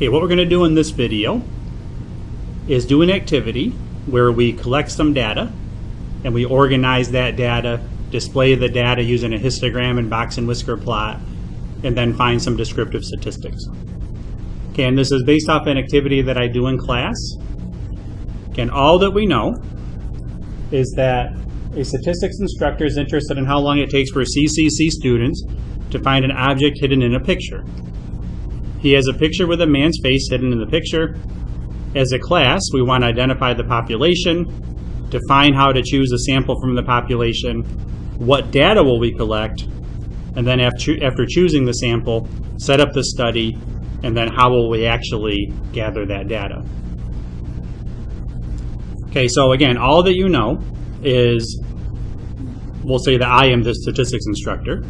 Okay, what we're going to do in this video is do an activity where we collect some data and we organize that data, display the data using a histogram and Boxwhisker Plot, and then find some descriptive statistics. Okay, and this is based off an activity that I do in class. Okay, and all that we know is that a statistics instructor is interested in how long it takes for CCC students to find an object hidden in a picture. He has a picture with a man's face hidden in the picture. As a class, we want to identify the population, define how to choose a sample from the population, what data will we collect, and then after choosing the sample, set up the study, and then how will we actually gather that data. Okay, so again, all that you know is, we'll say that I am the statistics instructor.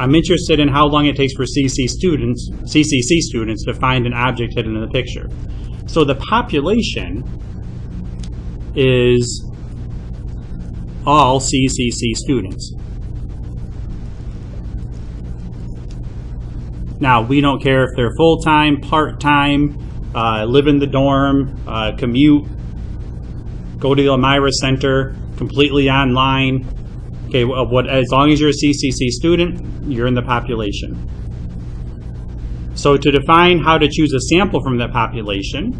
I'm interested in how long it takes for CCC students to find an object hidden in the picture. So the population is all CCC students. Now, we don't care if they're full-time, part-time, live in the dorm, commute, go to the Elmira Center, completely online. Okay, as long as you're a CCC student, you're in the population. So to define how to choose a sample from that population,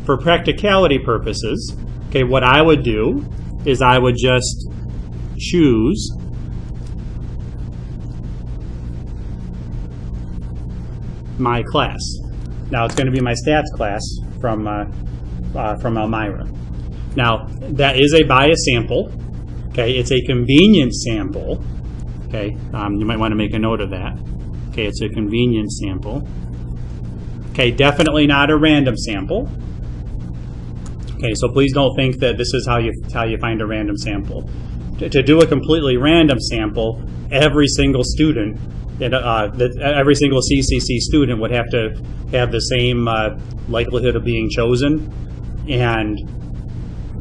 for practicality purposes, okay, what I would do is I would just choose my class. Now it's going to be my stats class from Elmira. Now that is a bias sample. Okay, it's a convenience sample. Okay, you might want to make a note of that. Okay, it's a convenience sample. Okay, definitely not a random sample. Okay, so please don't think that this is how you find a random sample. To do a completely random sample, every single student, every single CCC student would have to have the same likelihood of being chosen, and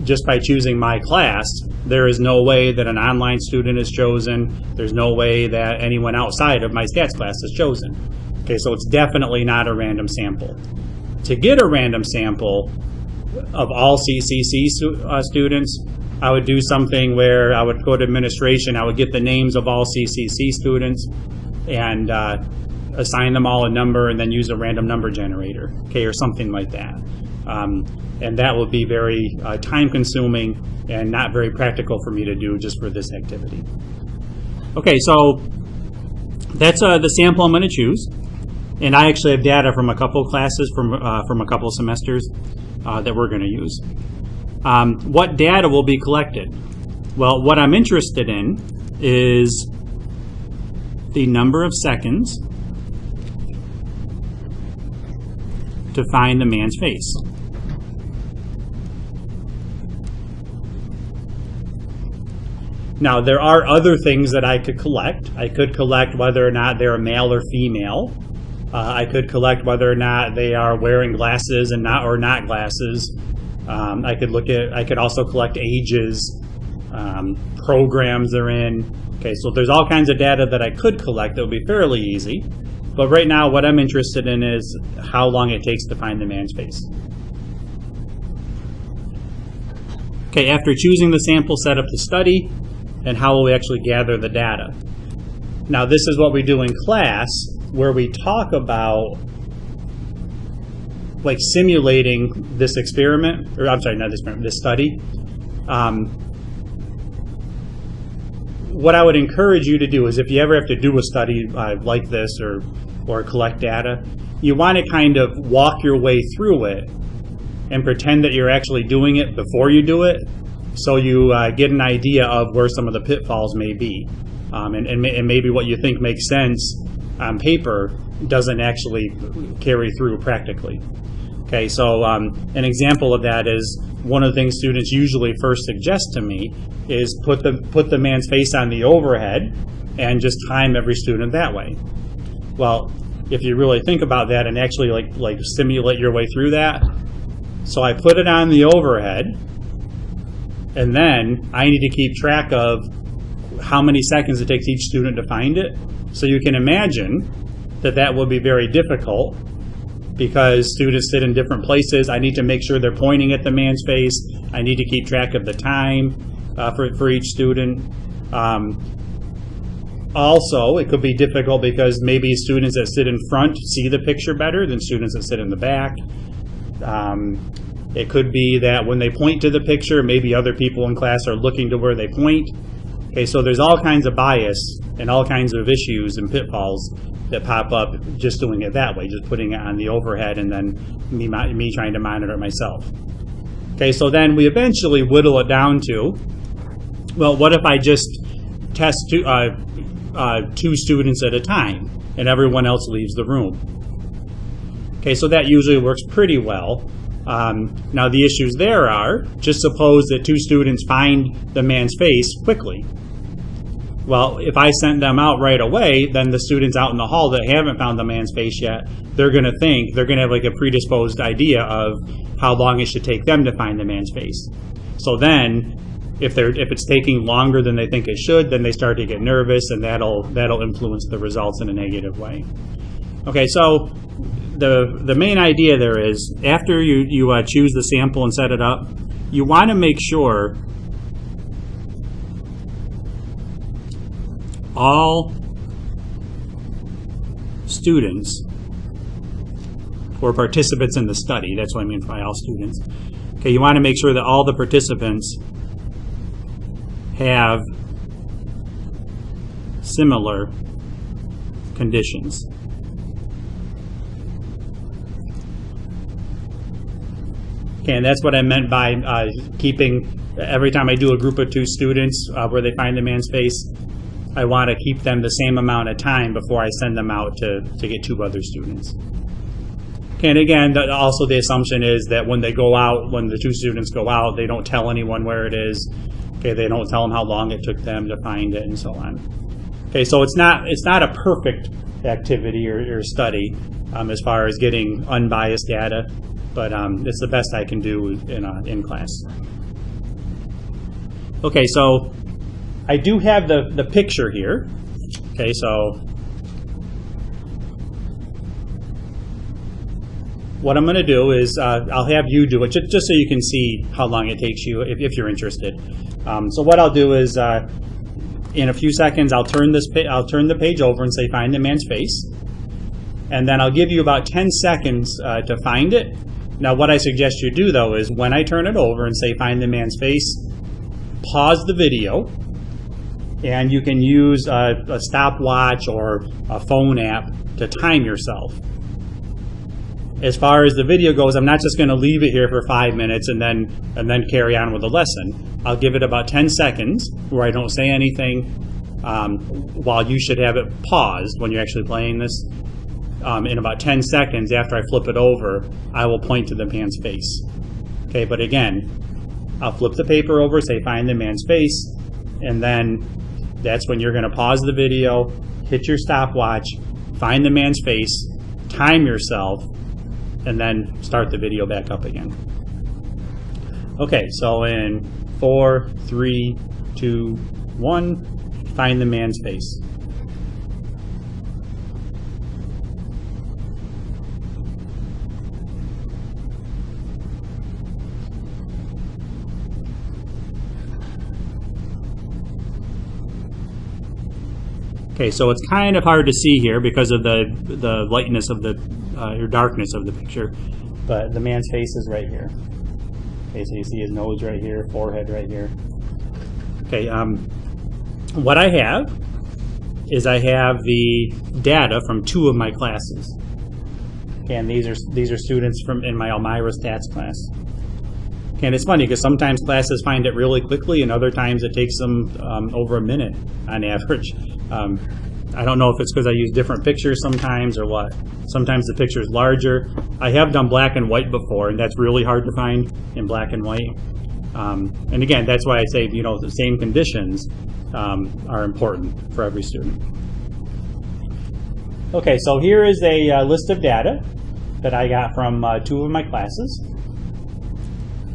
just by choosing my class, there is no way that an online student is chosen. There's no way that anyone outside of my stats class is chosen. Okay, so it's definitely not a random sample. To get a random sample of all CCC students, I would do something where I would go to administration, I would get the names of all CCC students and assign them all a number and then use a random number generator, okay, or something like that. And that would be very time-consuming and not very practical for me to do just for this activity. Okay, so that's the sample I'm going to choose. And I actually have data from a couple classes from a couple semesters that we're going to use. What data will be collected? Well, what I'm interested in is the number of seconds to find the man's face. Now, there are other things that I could collect. I could collect whether or not they're male or female. I could collect whether or not they are wearing glasses and not glasses. I could also collect ages, programs they're in. Okay, so there's all kinds of data that I could collect that would be fairly easy. But right now, what I'm interested in is how long it takes to find the man's face. Okay, after choosing the sample, set up the study, and how will we actually gather the data? Now, this is what we do in class, where we talk about like simulating this experiment, or I'm sorry, not this experiment, this study. What I would encourage you to do is if you ever have to do a study like this or collect data, you want to kind of walk your way through it and pretend that you're actually doing it before you do it, so you get an idea of where some of the pitfalls may be. And maybe what you think makes sense on paper doesn't actually carry through practically. Okay, so an example of that is one of the things students usually first suggest to me is put the man's face on the overhead and just time every student that way. Well, if you really think about that and actually like simulate your way through that, so I put it on the overhead, and then I need to keep track of how many seconds it takes each student to find it. So you can imagine that that would be very difficult because students sit in different places. I need to make sure they're pointing at the man's face. I need to keep track of the time for each student. Also, it could be difficult because maybe students that sit in front see the picture better than students that sit in the back. It could be that when they point to the picture, maybe other people in class are looking to where they point. Okay, so there's all kinds of bias and all kinds of issues and pitfalls that pop up just doing it that way, just putting it on the overhead and then me trying to monitor it myself. Okay, so then we eventually whittle it down to, well, what if I just test two students at a time and everyone else leaves the room? Okay, so that usually works pretty well. Now the issues there are, just suppose that two students find the man's face quickly. Well, if I sent them out right away, then the students out in the hall that haven't found the man's face yet, they're going to have like a predisposed idea of how long it should take them to find the man's face. So then, if it's taking longer than they think it should, then they start to get nervous, and that'll influence the results in a negative way. Okay, so the main idea there is, after you choose the sample and set it up, you want to make sure all students or participants in the study, that's what I mean by all students. Okay, you want to make sure that all the participants have similar conditions. Okay, and that's what I meant by keeping, every time I do a group of two students where they find the man's face, I want to keep them the same amount of time before I send them out to get two other students. Okay, and again, also the assumption is that when they go out, when the two students go out, they don't tell anyone where it is. Okay, they don't tell them how long it took them to find it and so on. Okay, so it's not a perfect activity or study as far as getting unbiased data, but it's the best I can do in class. Okay, so I do have the picture here. Okay, so what I'm going to do is I'll have you do it just so you can see how long it takes you if you're interested. So what I'll do is in a few seconds I'll turn the page over and say find the man's face, and then I'll give you about 10 seconds to find it. Now what I suggest you do though is when I turn it over and say find the man's face, pause the video, and you can use a stopwatch or a phone app to time yourself. As far as the video goes, I'm not just going to leave it here for 5 minutes and then carry on with the lesson. I'll give it about 10 seconds where I don't say anything, while you should have it paused when you're actually playing this. In about 10 seconds after I flip it over, I will point to the man's face. Okay, but again, I'll flip the paper over, say find the man's face, and then that's when you're going to pause the video, hit your stopwatch, find the man's face, time yourself, and then start the video back up again. Okay, so in 4, 3, 2, 1, find the man's face. Okay, so it's kind of hard to see here because of the lightness of the or darkness of the picture, but the man's face is right here. Okay, so you see his nose right here, forehead right here. Okay, what I have is I have the data from 2 of my classes. Okay, and these are students in my Elmira stats class. Okay, and it's funny because sometimes classes find it really quickly, and other times it takes them over a minute on average. I don't know if it's because I use different pictures sometimes or what. Sometimes the picture is larger. I have done black and white before, and that's really hard to find in black and white. And again, that's why I say, the same conditions are important for every student. Okay, so here is a list of data that I got from 2 of my classes.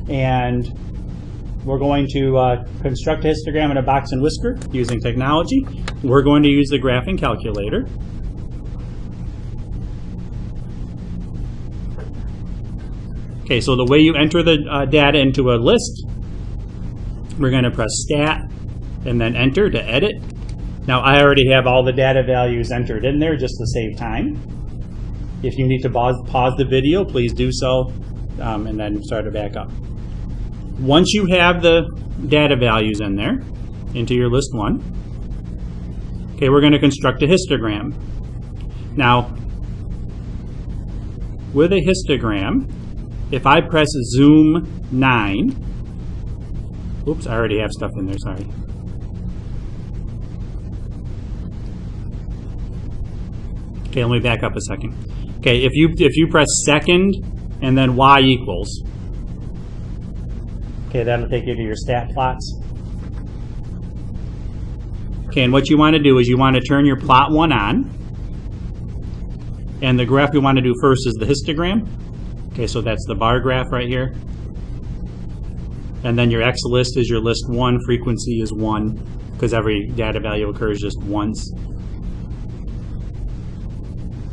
And we're going to construct a histogram in a box and whisker using technology. We're going to use the graphing calculator. Okay, so the way you enter the data into a list, we're going to press Stat and then Enter to edit. Now I already have all the data values entered in there just to save time. If you need to pause the video, please do so, and then start it back up. Once you have the data values in there, into your list 1, okay, we're going to construct a histogram. Now, with a histogram, if I press Zoom 9, oops, I already have stuff in there, sorry. Okay, let me back up a second. Okay, if you press second and then Y equals, okay, that'll take you to your stat plots. Okay, and what you want to do is you want to turn your plot 1 on, and the graph we want to do first is the histogram. Okay, so that's the bar graph right here. And then your X list is your list 1, frequency is 1, because every data value occurs just once.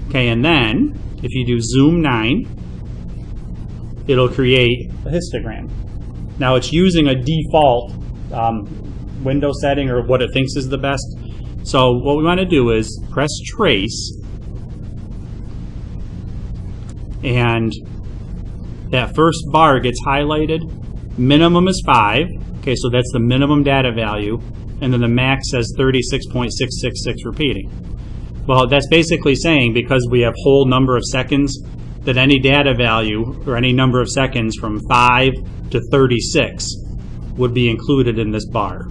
Okay, and then if you do Zoom 9, it'll create a histogram. Now it's using a default window setting, or what it thinks is the best. So what we want to do is press Trace, and that first bar gets highlighted. Minimum is 5. Okay, so that's the minimum data value. And then the max says 36.666 repeating. Well, that's basically saying, because we have whole number of seconds, that any data value or any number of seconds from 5 to 36 would be included in this bar.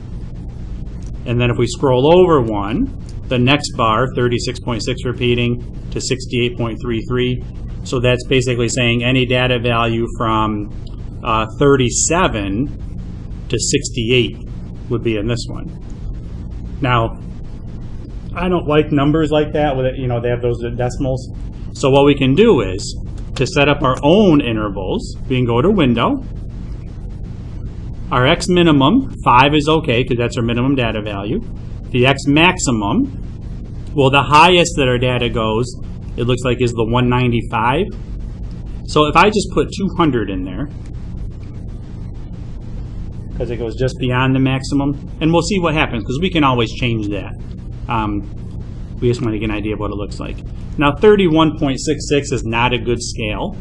And then if we scroll over 1, the next bar, 36.6 repeating to 68.33. So that's basically saying any data value from 37 to 68 would be in this one. Now, I don't like numbers like that, with it, you know, they have those decimals. So what we can do is, to set up our own intervals, we can go to Window. Our X minimum, 5 is okay, because that's our minimum data value. The X maximum, well, the highest that our data goes, it looks like, is the 195. So if I just put 200 in there, because it goes just beyond the maximum, and we'll see what happens, because we can always change that. We just want to get an idea of what it looks like. Now 31.66 is not a good scale,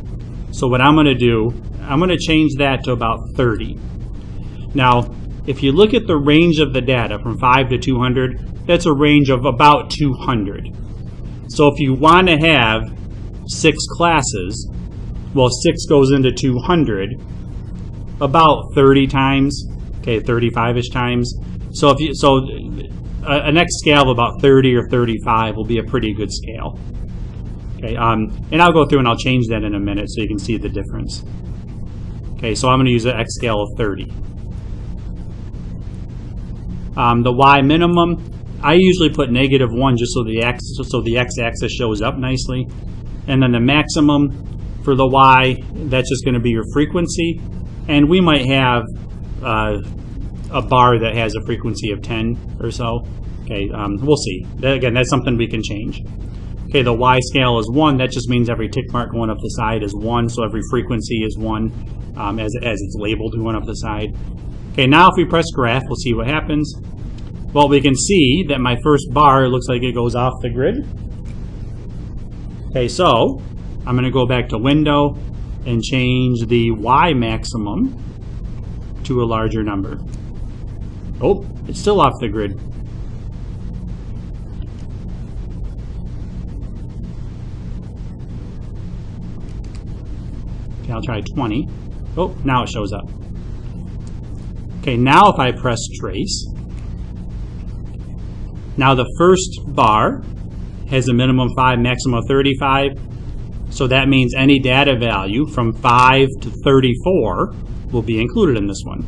so what I'm going to do, I'm going to change that to about 30. Now if you look at the range of the data from 5 to 200, that's a range of about 200. So if you want to have 6 classes, well, 6 goes into 200 about 30 times, okay, 35-ish times. So if you, a next scale of about 30 or 35 will be a pretty good scale. Okay, and I'll go through and I'll change that in a minute so you can see the difference. Okay, so I'm going to use an X scale of 30. The Y minimum, I usually put -1 just so the X-axis shows up nicely. And then the maximum for the Y, that's just going to be your frequency. And we might have a bar that has a frequency of 10 or so. Okay, we'll see. Again, that's something we can change. Okay, the Y scale is 1. That just means every tick mark going up the side is 1. So every frequency is 1 as it's labeled going up the side. Okay, now if we press graph, we'll see what happens. Well, we can see that my first bar looks like it goes off the grid. Okay, so I'm going to go back to Window and change the Y maximum to a larger number. Oh, it's still off the grid. Okay, I'll try 20. Oh, now it shows up. Okay, now if I press Trace, now the first bar has a minimum 5, maximum of 35. So that means any data value from 5 to 34 will be included in this one.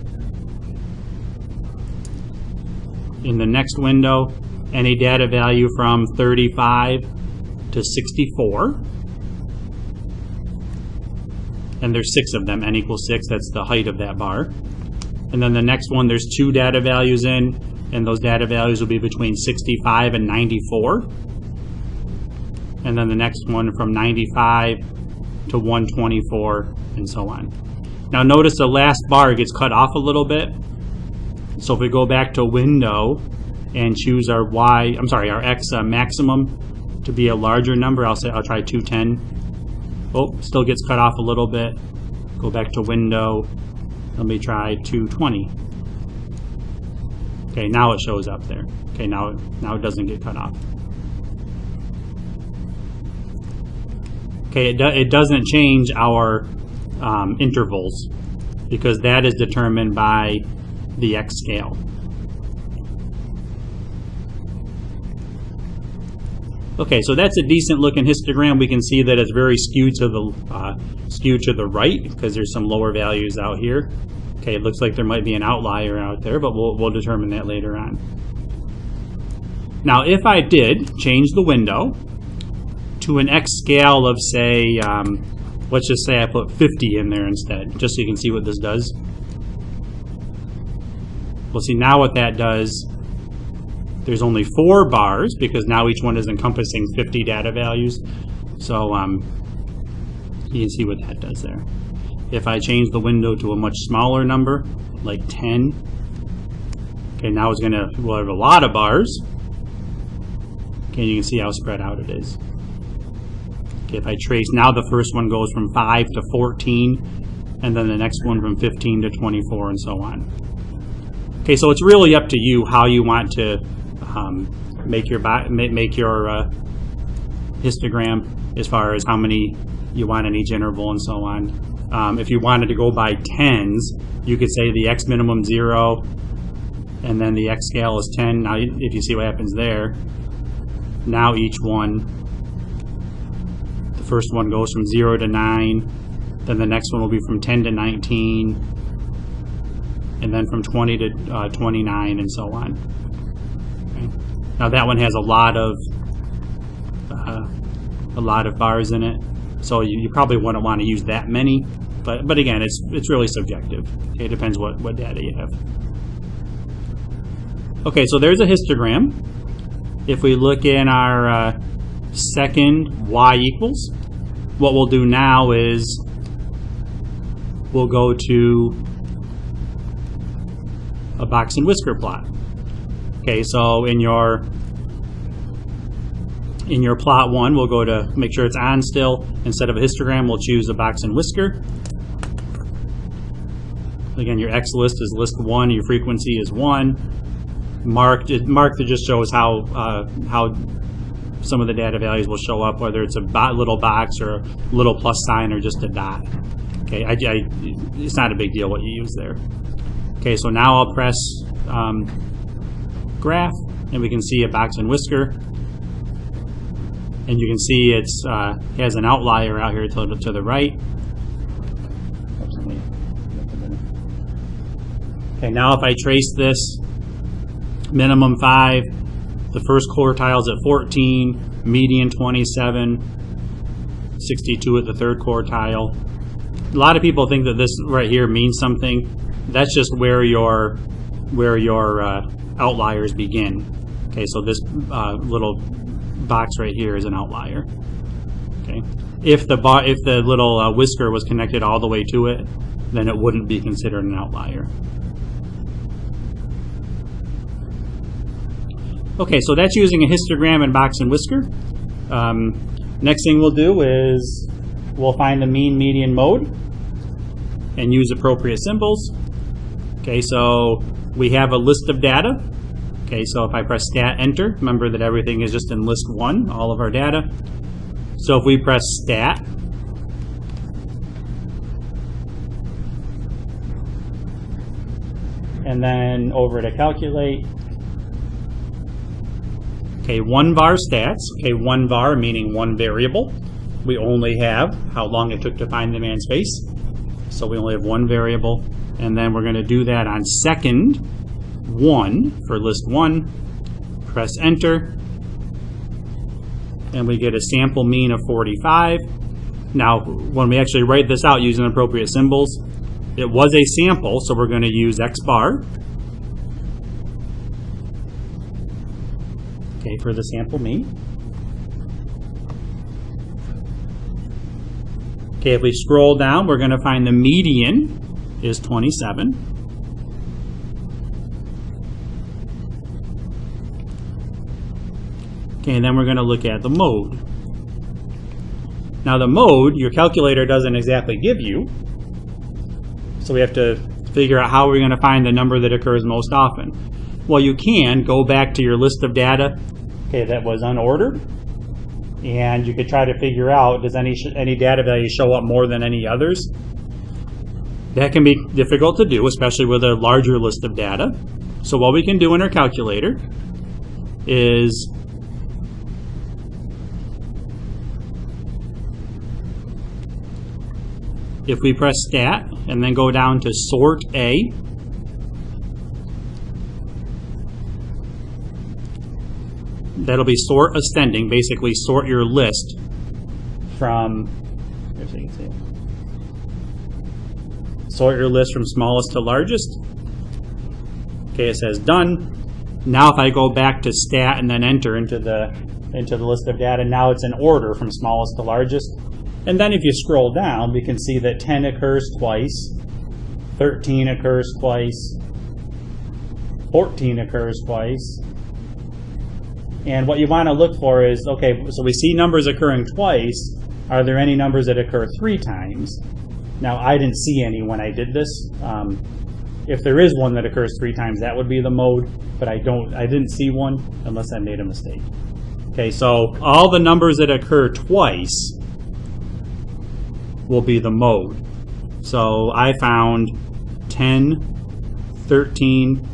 In the next window, any data value from 35 to 64. And there's 6 of them, n equals 6, that's the height of that bar. And then the next one, there's 2 data values in, and those data values will be between 65 and 94. And then the next one from 95 to 124, and so on. Now notice the last bar gets cut off a little bit. So if we go back to window and choose our our X maximum to be a larger number, I'll try 210. Oh, still gets cut off a little bit. Go back to window. Let me try 220. Okay, now it shows up there. Okay, now it doesn't get cut off. Okay, it doesn't change our intervals because that is determined by the X scale. Okay, so that's a decent looking histogram. We can see that it's very skewed to the right because there's some lower values out here. Okay, it looks like there might be an outlier out there, but we'll determine that later on. Now, if I did change the window to an X scale of, say, let's just say I put 50 in there instead, just so you can see what this does. We'll see now what that does. There's only 4 bars because now each one is encompassing 50 data values. So you can see what that does there. If I change the window to a much smaller number, like 10, okay, now we'll have a lot of bars. Okay, you can see how spread out it is. Okay, if I trace, now the first one goes from 5 to 14, and then the next one from 15 to 24, and so on. Okay, so it's really up to you how you want to make your histogram as far as how many you want in each interval and so on. If you wanted to go by tens, you could say the X minimum 0, and then the X scale is 10. Now, if you see what happens there, now each one, the first one goes from 0 to 9, then the next one will be from 10 to 19, and then from 20 to 29, and so on. Okay. Now that one has a lot of bars in it, so you probably wouldn't want to use that many. But again, it's really subjective. Okay, it depends what data you have. Okay, so there's a histogram. If we look in our second y equals, what we'll do now is we'll go to a box and whisker plot. Okay, so in your plot 1, we'll go to make sure it's on still. Instead of a histogram, we'll choose a box and whisker. Again, your X list is list 1, your frequency is 1. Marked that just shows how some of the data values will show up, whether it's a little box or a little plus sign or just a dot. Okay, it's not a big deal what you use there. Okay, so now I'll press graph, and we can see a box and whisker, and you can see it has an outlier out here to the right. Okay, now if I trace this, minimum 5, the first quartile is at 14, median 27, 62 at the third quartile. A lot of people think that this right here means something. That's just where your outliers begin. Okay, so this little box right here is an outlier. Okay, if the little whisker was connected all the way to it, then it wouldn't be considered an outlier. Okay, so that's using a histogram and box and whisker. Next thing we'll do is we'll find the mean, median, mode and use appropriate symbols. Okay, so we have a list of data. Okay, so if I press stat enter, remember that everything is just in list 1, all of our data. So if we press stat, and then over to calculate. Okay, 1 var stats. Okay, 1 var meaning 1 variable. We only have how long it took to find the man's face. So we only have 1 variable. And then we're going to do that on second 1 for list 1. Press enter. And we get a sample mean of 45. Now, when we actually write this out using appropriate symbols, it was a sample, so we're going to use X bar. Okay, for the sample mean. Okay, if we scroll down, we're going to find the median is 27. Okay, and then we're going to look at the mode. Now the mode, your calculator doesn't exactly give you, so we have to figure out how we're going to find the number that occurs most often. Well, you can go back to your list of data, okay, that was unordered, and you could try to figure out, does any data value show up more than any others? That can be difficult to do, especially with a larger list of data. So what we can do in our calculator is if we press Stat and then go down to Sort A, that'll be sort ascending, basically sort your list from, sort your list from smallest to largest. Okay, it says done. Now if I go back to Stat and then enter into the list of data, now it's in order from smallest to largest. And then if you scroll down, we can see that 10 occurs twice, 13 occurs twice, 14 occurs twice. And what you want to look for is, okay, so we see numbers occurring twice. Are there any numbers that occur 3 times? Now, I didn't see any when I did this. If there is one that occurs 3 times, that would be the mode, but I didn't see one unless I made a mistake. Okay, so all the numbers that occur twice will be the mode. So I found 10, 13,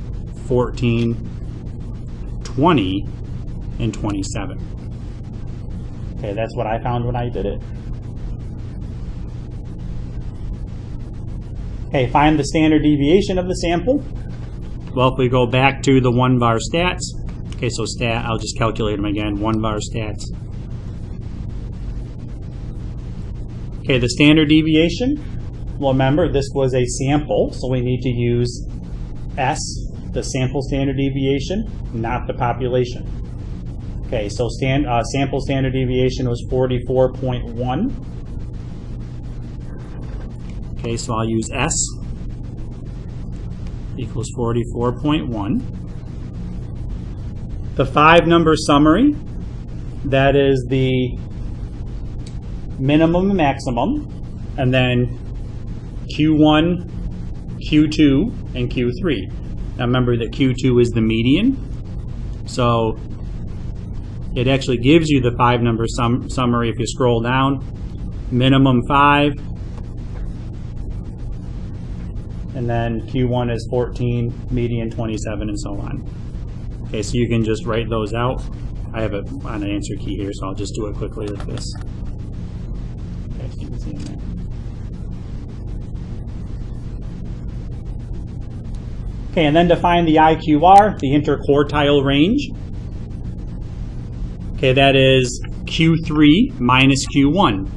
14, 20, and 27. Okay, that's what I found when I did it. Okay, find the standard deviation of the sample. Well, if we go back to the 1-bar stats, okay, so stat, I'll just calculate them again, 1-bar stats. Okay, the standard deviation, well, remember, this was a sample, so we need to use S, the sample standard deviation, not the population. Okay, so sample standard deviation was 44.1. Okay, so I'll use S equals 44.1. The 5-number summary, that is the minimum and maximum, and then Q1, Q2, and Q3. Now remember that Q2 is the median, so it actually gives you the 5-number summary if you scroll down. Minimum 5, and then Q1 is 14, median 27, and so on. Okay, so you can just write those out. I have it on an answer key here, so I'll just do it quickly like this. Okay, so you can see in there. Okay, and then define the IQR, the interquartile range. Okay, that is Q3 minus Q1.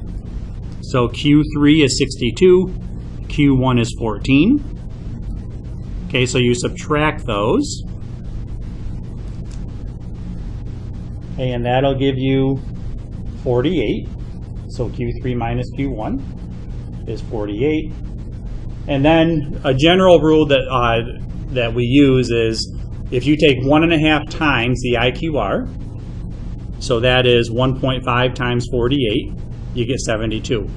So Q3 is 62, Q1 is 14. Okay, so you subtract those. Okay, and that'll give you 48. So Q3 minus Q1 is 48. And then a general rule that we use is if you take 1.5 times the IQR, so that is 1.5 times 48, you get 72.